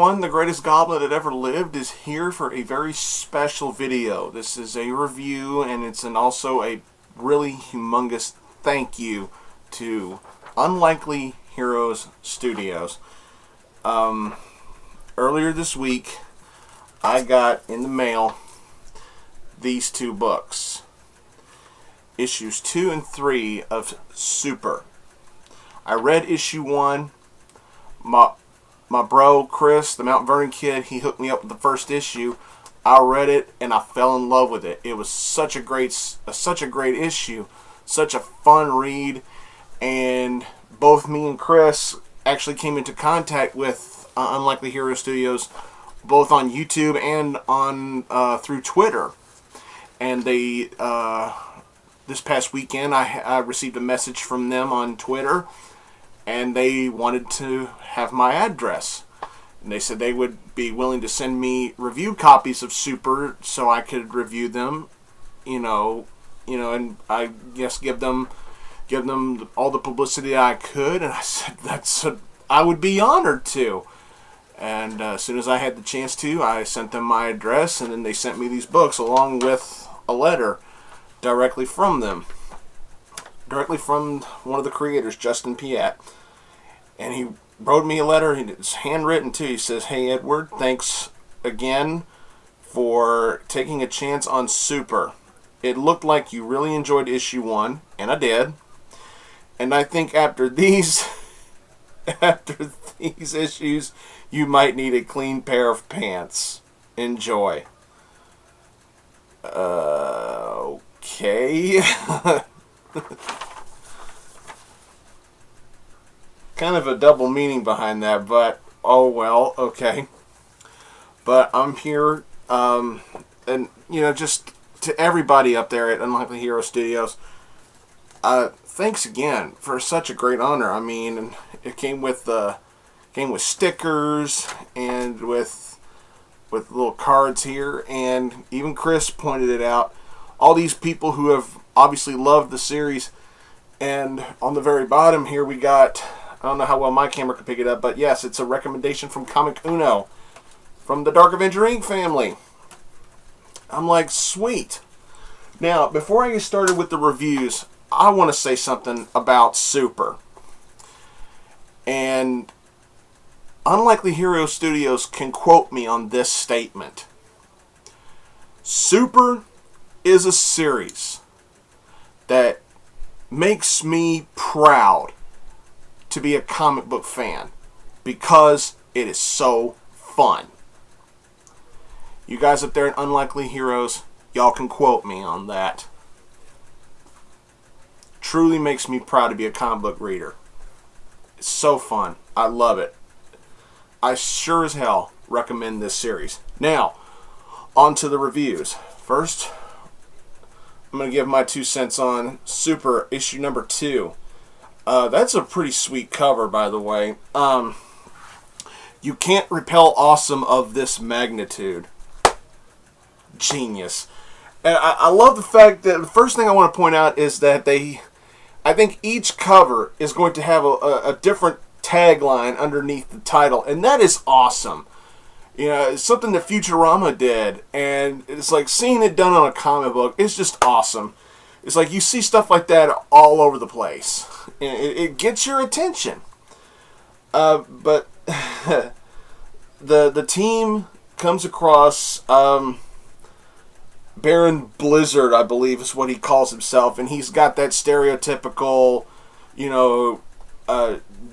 everyone. The greatest goblin that ever lived is here for a very special video. This is a review, and it's also a really humongous thank you to Unlikely Heroes Studios. Earlier this week, I got in the mail these two books. Issues 2 and 3 of Super. I read issue 1. My bro, Chris, the Mount Vernon kid, he hooked me up with the first issue. I read it and I fell in love with it. It was such a great issue, such a fun read, and both me and Chris actually came into contact with Unlikely Hero Studios, both on YouTube and on through Twitter. And they this past weekend, I received a message from them on Twitter. And they wanted to have my address. And they said they would be willing to send me review copies of Super so I could review them, and I guess give them all the publicity I could. And I said I would be honored to. And as soon as I had the chance to, I sent them my address, and then they sent me these books along with a letter directly from them. Directly from one of the creators, Justin Piat. And he wrote me a letter. It's handwritten too. He says, "Hey Edward, thanks again for taking a chance on Super. It looked like you really enjoyed issue 1, and I did. And I think after these issues, you might need a clean pair of pants. Enjoy." Okay. Kind of a double meaning behind that, but oh well, okay. But I'm here, and just to everybody up there at Unlikely Hero Studios, thanks again for such a great honor. I mean, it came with stickers and with little cards here, and even Chris pointed it out. All these people who have obviously loved the series, and on the very bottom here we got, I don't know how well my camera can pick it up, but yes, it's a recommendation from Comic Uno, from the Dark Avenger Inc. family. I'm like, sweet. Now, before I get started with the reviews, I want to say something about Super. And Unlikely Hero Studios can quote me on this statement. Super is a series that makes me proud to be a comic book fan because it is so fun. You guys up there at Unlikely Heroes, y'all can quote me on that. Truly makes me proud to be a comic book reader. It's so fun. I love it. I sure as hell recommend this series. Now, on to the reviews. First, I'm going to give my 2 cents on Super issue number 2. That's a pretty sweet cover, by the way. You can't repel awesome of this magnitude. Genius. And I love the fact that the first thing I want to point out is that I think each cover is going to have a different tagline underneath the title, and that is awesome. It's something that Futurama did, and it's like seeing it done on a comic book. It's just awesome. It's like you see stuff like that all over the place. It gets your attention. But the team comes across Baron Blizzard, I believe is what he calls himself, and he's got that stereotypical,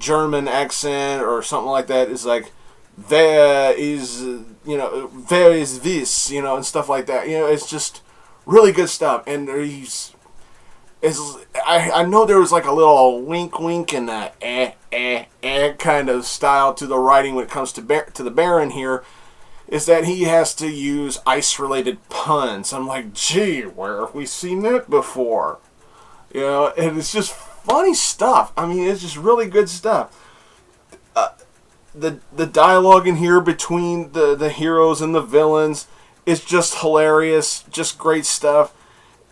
German accent or something like that. It's like, there is this, and stuff like that. It's just really good stuff. And I know there was like a little wink in that kind of style to the writing when it comes to the Baron here, is that he has to use ice-related puns. I'm like, gee, where have we seen that before? And it's just funny stuff. I mean, it's just really good stuff. The dialogue in here between the heroes and the villains is just hilarious, just great stuff.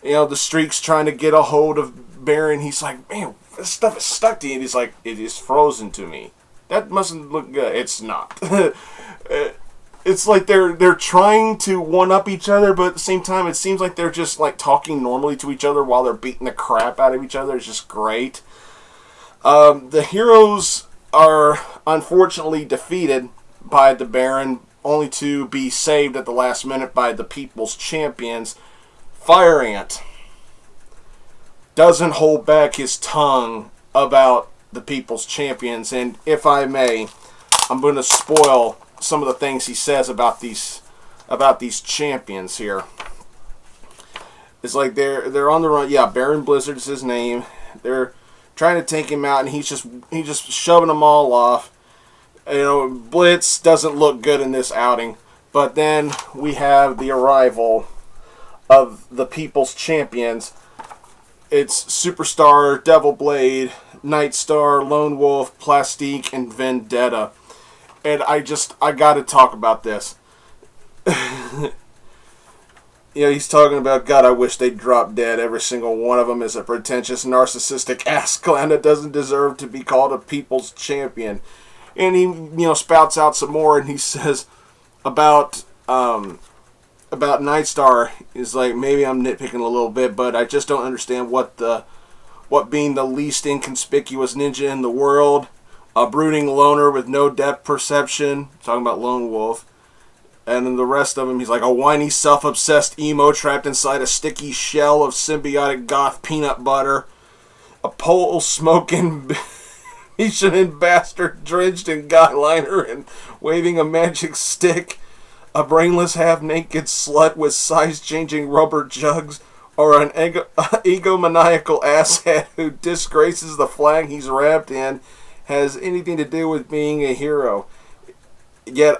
The Streak's trying to get a hold of Baron. He's like, man, this stuff is stuck to you. And he's like, it is frozen to me. That mustn't look good. It's not. It's like they're trying to one-up each other, but at the same time, it seems like they're just like talking normally to each other while they're beating the crap out of each other. It's just great. The heroes are unfortunately defeated by the Baron, only to be saved at the last minute by the People's Champions. Fire Ant doesn't hold back his tongue about the People's Champions, and if I may, I'm going to spoil some of the things he says about these champions here. It's like they're on the run. Yeah, Baron Blizzard is his name. They're trying to take him out, and he's just shoving them all off. You know, Blitz doesn't look good in this outing, but then we have the arrival of the People's Champions. It's Superstar, Devil Blade, Nightstar, Lone Wolf, Plastique, and Vendetta. And I got to talk about this. You know, he's talking about, God, I wish they'd drop dead. Every single one of them is a pretentious, narcissistic ass clown that doesn't deserve to be called a people's champion. And he, spouts out some more, and he says about Nightstar is like, maybe I'm nitpicking a little bit, but I just don't understand what being the least inconspicuous ninja in the world, a brooding loner with no depth perception, talking about Lone Wolf, and then the rest of him, he's like a whiny, self-obsessed emo trapped inside a sticky shell of symbiotic goth peanut butter, a pole-smoking Michelin bastard drenched in guyliner and waving a magic stick, a brainless half-naked slut with size-changing rubber jugs, or an egomaniacal asshat who disgraces the flag he's wrapped in, has anything to do with being a hero. Yet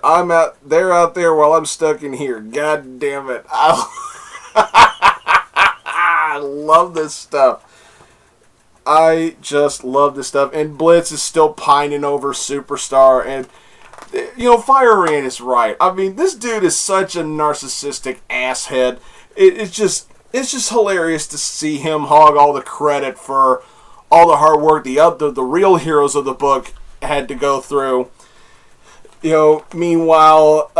they're out there while I'm stuck in here. God damn it. I love this stuff. I just love this stuff. And Blitz is still pining over Superstar. And, Fire Ant is right. I mean, this dude is such a narcissistic asshead. It's just hilarious to see him hog all the credit for all the hard work the real heroes of the book had to go through. Meanwhile,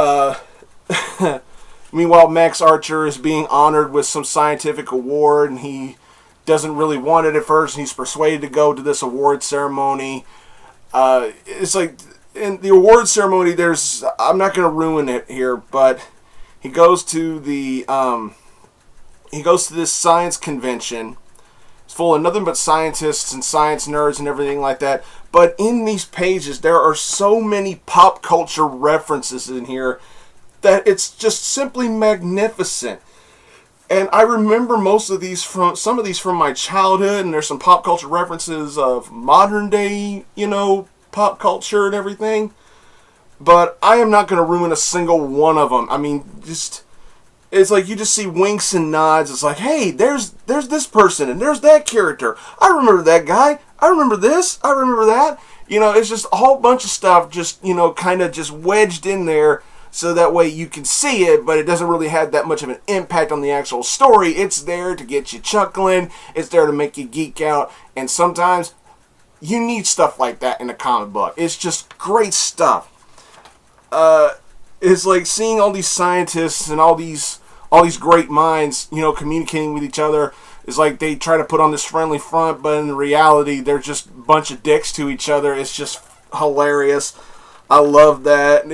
Max Archer is being honored with some scientific award, and he doesn't really want it at first, and he's persuaded to go to this award ceremony. It's like, in the award ceremony, I'm not going to ruin it here, but he goes to this science convention. It's full of nothing but scientists and science nerds and everything like that. But in these pages, there are so many pop culture references in here that it's just simply magnificent. And I remember some of these from my childhood, and there's some pop culture references of modern day, pop culture and everything. But I am not going to ruin a single one of them. I mean, it's like you just see winks and nods. It's like, hey, there's this person and there's that character. I remember that guy. I remember this. I remember that. It's just a whole bunch of stuff just, kind of just wedged in there so that way you can see it, but it doesn't really have that much of an impact on the actual story. It's there to get you chuckling. It's there to make you geek out. And sometimes you need stuff like that in a comic book. It's just great stuff. It's like seeing all these scientists and all these great minds, communicating with each other. It's like they try to put on this friendly front, but in reality, they're just a bunch of dicks to each other. It's just hilarious. I love that.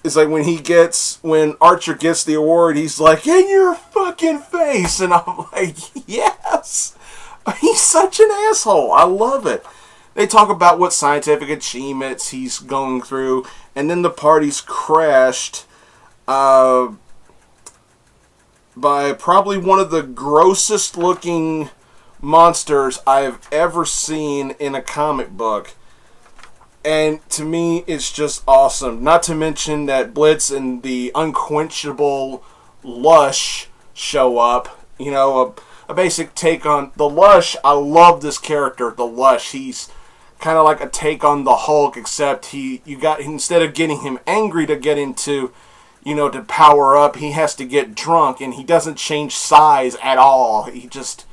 It's like when Archer gets the award, he's like, in your fucking face. And I'm like, yes. He's such an asshole. I love it. They talk about what scientific achievements he's going through, and then the party's crashed by probably one of the grossest looking monsters I've ever seen in a comic book. And to me, it's just awesome. Not to mention that Blitz and the unquenchable Lush show up. A basic take on the Lush. I love this character, the Lush. He's kind of like a take on the Hulk, except instead of getting him angry to get into, to power up, he has to get drunk, and he doesn't change size at all. He just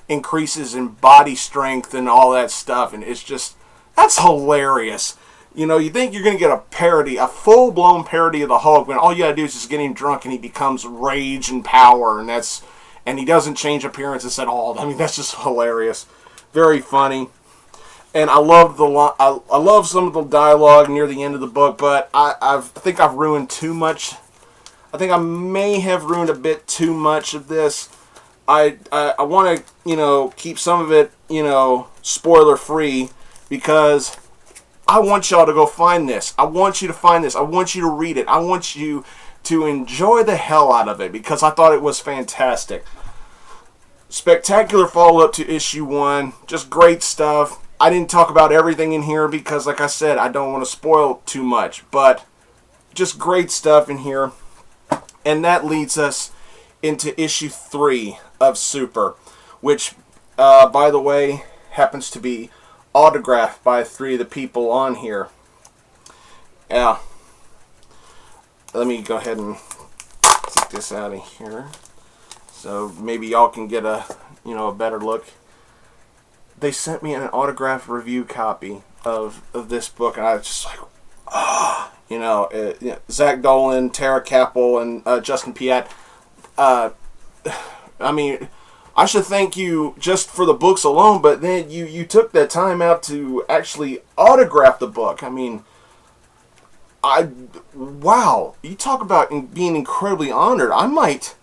increases in body strength and all that stuff, and it's just That's hilarious. You know, you think you're going to get a parody, a full-blown parody of the Hulk, when all you got to do is just get him drunk and he becomes rage and power, and he doesn't change appearances at all. I mean, that's just hilarious. Very funny. And I love I love some of the dialogue near the end of the book, but I think I've ruined too much. I think I may have ruined a bit too much of this. I want to, you know, keep some of it, you know, spoiler free, because I want y'all to go find this. I want you to find this. I want you to read it. I want you to enjoy the hell out of it, because I thought it was fantastic. Spectacular follow-up to issue 1. Just great stuff. I didn't talk about everything in here because, like I said, I don't want to spoil too much. But just great stuff in here. And that leads us into issue 3 of Super, which, by the way, happens to be autographed by 3 of the people on here. Yeah. Let me go ahead and take this out of here, so maybe y'all can get a, you know, a better look. They sent me an autographed review copy of this book, and I was just like, you know, Zach Dolan, Tara Capel, and Justin Piat. I mean, I should thank you just for the books alone, but then you took that time out to actually autograph the book. I mean, wow, you talk about being incredibly honored. I might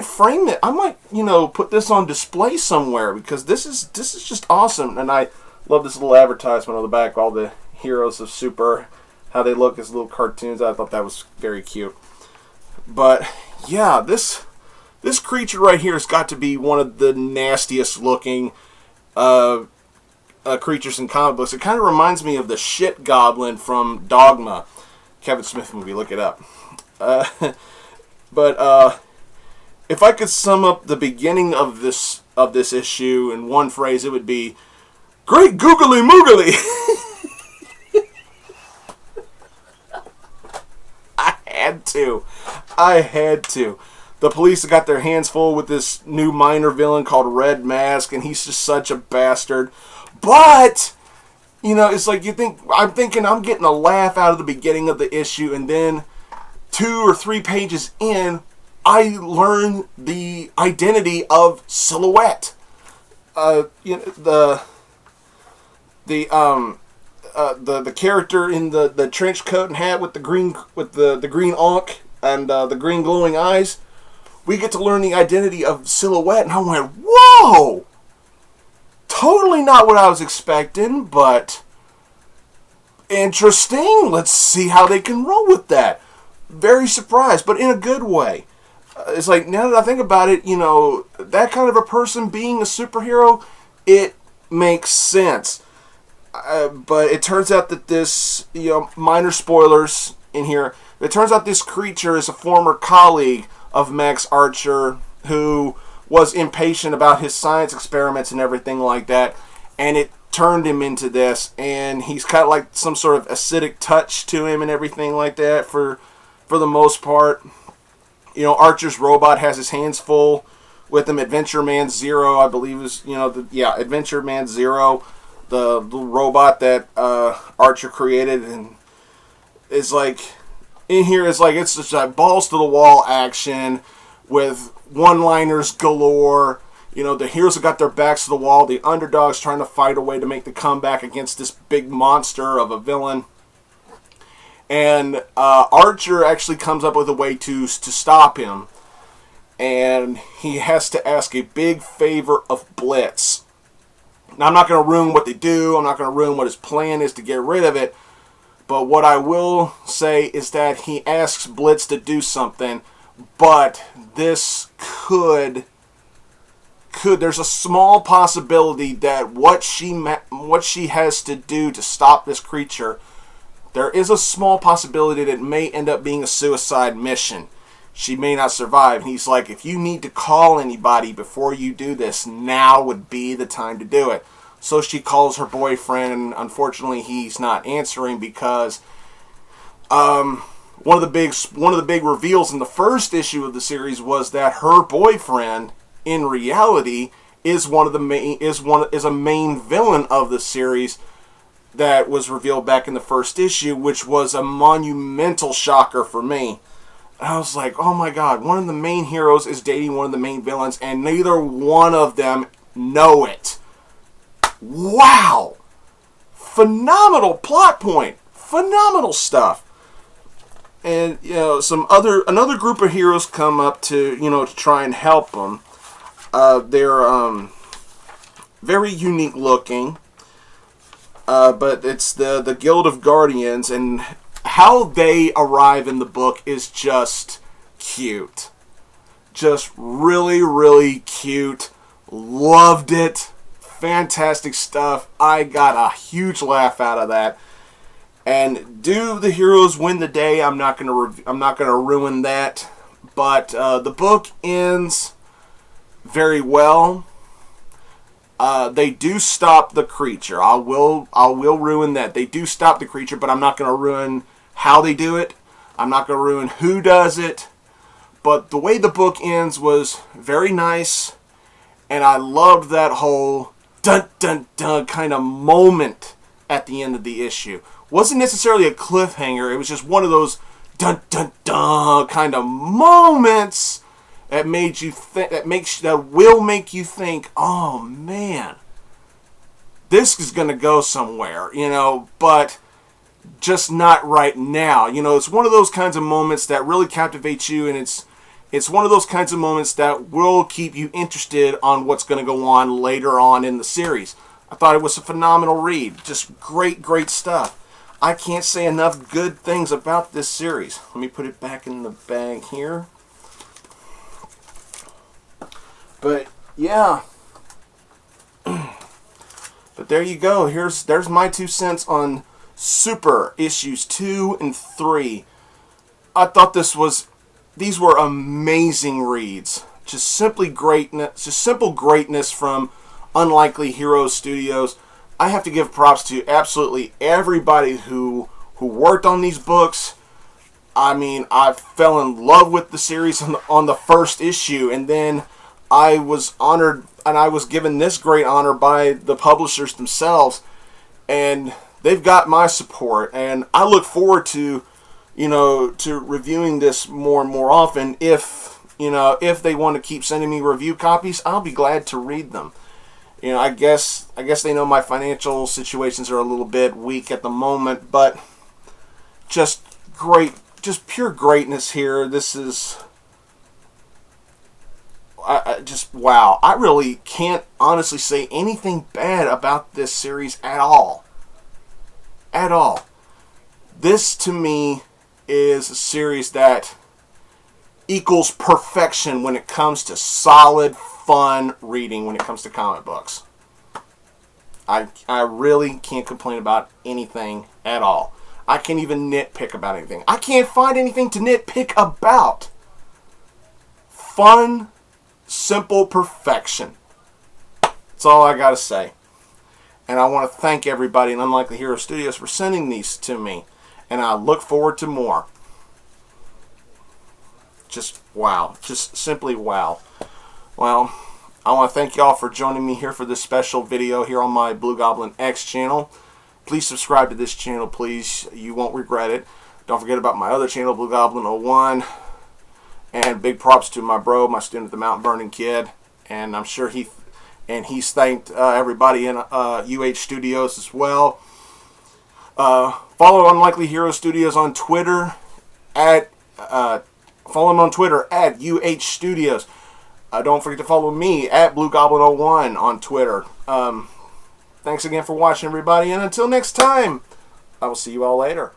frame it. I might, you know, put this on display somewhere, because this is just awesome. And I love this little advertisement on the back, all the heroes of Super, how they look as little cartoons. I thought that was very cute. But yeah, this creature right here has got to be one of the nastiest looking creatures in comic books. It kind of reminds me of the shit goblin from Dogma. Kevin Smith movie, look it up. But if I could sum up the beginning of this issue in one phrase, it would be, "Great googly moogly." I had to. The police have got their hands full with this new minor villain called Red Mask, and he's just such a bastard. But, you know, it's like I'm thinking I'm getting a laugh out of the beginning of the issue, and then 2 or 3 pages in, I learn the identity of Silhouette. You know, the character in the trench coat and hat with the green ankh and the green glowing eyes. We get to learn the identity of Silhouette, and I went, whoa! Totally not what I was expecting, but interesting. Let's see how they can roll with that. Very surprised, but in a good way. It's like, now that I think about it, you know, that kind of a person being a superhero, it makes sense. But it turns out that this, you know, minor spoilers in here, it turns out this creature is a former colleague of Max Archer, who was impatient about his science experiments and everything like that, and it turned him into this, and he's kind of like some sort of acidic touch to him and everything like that for the most part. You know, Archer's robot has his hands full with him. Adventure Man Zero, I believe, is, you know, Adventure Man Zero, the robot that Archer created, and is like, in here is like, it's just like balls to the wall action with one-liners galore. You know, the heroes have got their backs to the wall. The underdog's trying to fight a way to make the comeback against this big monster of a villain. And Archer actually comes up with a way to stop him. And he has to ask a big favor of Blitz. Now, I'm not going to ruin what they do. I'm not going to ruin what his plan is to get rid of it. But what I will say is that he asks Blitz to do something. But this could there's a small possibility that what she has to do to stop this creature, there is a small possibility that it may end up being a suicide mission. She may not survive. And he's like, if you need to call anybody before you do this, now would be the time to do it. So she calls her boyfriend, and unfortunately he's not answering because one of the big reveals in the first issue of the series was that her boyfriend in reality is a main villain of the series, that was revealed back in the first issue, which was a monumental shocker for me. And I was like, oh my god, one of the main heroes is dating one of the main villains, and neither one of them know it. Wow! Phenomenal plot point. Phenomenal stuff. And, you know, another group of heroes come up to, you know, to try and help them. They're very unique looking. But it's the Guild of Guardians, and how they arrive in the book is just cute. Just really, really cute. Loved it. Fantastic stuff. I got a huge laugh out of that. And do the heroes win the day? I'm not gonna ruin that. But the book ends very well. They do stop the creature. I will ruin that. They do stop the creature, but I'm not going to ruin how they do it. I'm not going to ruin who does it. But the way the book ends was very nice, and I loved that whole dun dun dun kind of moment at the end of the issue. Wasn't necessarily a cliffhanger. It was just one of those dun dun dun kind of moments that made you think, that will make you think, oh man, this is going to go somewhere, you know, but just not right now. You know, it's one of those kinds of moments that really captivates you, and it's one of those kinds of moments that will keep you interested on what's going to go on later on in the series. I thought it was a phenomenal read. Just great, great stuff. I can't say enough good things about this series. Let me put it back in the bag here. But yeah, but there you go. There's my 2 cents on Super issues 2 and 3. I thought these were amazing reads. Just simply greatness, just simple greatness from Unlikely Heroes Studios. I have to give props to absolutely everybody who worked on these books. I mean, I fell in love with the series on the first issue, and then I was honored, and I was given this great honor by the publishers themselves, and they've got my support, and I look forward to, you know, to reviewing this more and more often. If they want to keep sending me review copies, I'll be glad to read them. You know, I guess they know my financial situations are a little bit weak at the moment, but just great, just pure greatness here. This is just wow. I really can't honestly say anything bad about this series at all. At all. This, to me, is a series that equals perfection when it comes to solid, fun reading when it comes to comic books. I really can't complain about anything at all. I can't even nitpick about anything. I can't find anything to nitpick about. Fun, simple perfection. That's all I gotta say. And I want to thank everybody in Unlikely Hero Studios for sending these to me. And I look forward to more. Just wow. Just simply wow. Well, I want to thank y'all for joining me here for this special video here on my blugoblinX channel. Please subscribe to this channel, please. You won't regret it. Don't forget about my other channel, Blugoblin01. And big props to my bro, my student at the Mountain Burning Kid. And I'm sure he's thanked everybody in UH Studios as well. Follow Unlikely Hero Studios on Twitter follow him on Twitter at UH Studios. Don't forget to follow me at Blugoblin01 on Twitter. Thanks again for watching, everybody, and until next time, I will see you all later.